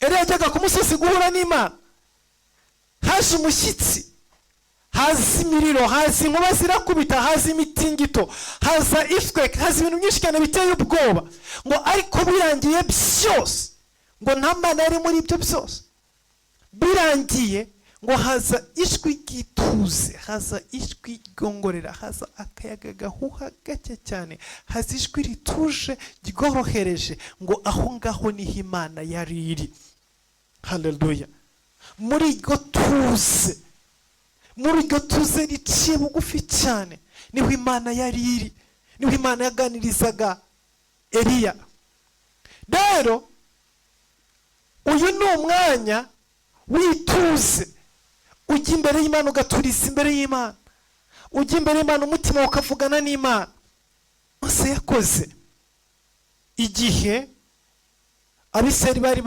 Eliya yajyaga ku musozi guhura n'Imana, haje umushyitsi, haza imiriro, haza inkuba zirakubita, haza imitingito, haza ifwe, haza ibintu byinshi cyane biteye ubwoba, ngo ariko birangiye byose, ngo nta Mana yari muri ibyo byose. Birangiye ngo haza ijwi ry'ituze, haza ijwi ryongorera, haza akayaga gahuha gake cyane, haza ijwi rituje ryorohereje, ngo aho ngaho niho Imana yari iri. Haleluya. Muri iryo tuze, muri iryo tuze riciye bugufi cyane, niho Imana yari iri, niho Imana yaganirizaga Eliya. Rero uyu ni umwanya wituze, ujya imbere y'Imana, ugaturiza imbere y'Imana, ujya imbere y'Imana umutima ukavugana n'Imana. Mose yakoze igihe Abisirayeli bari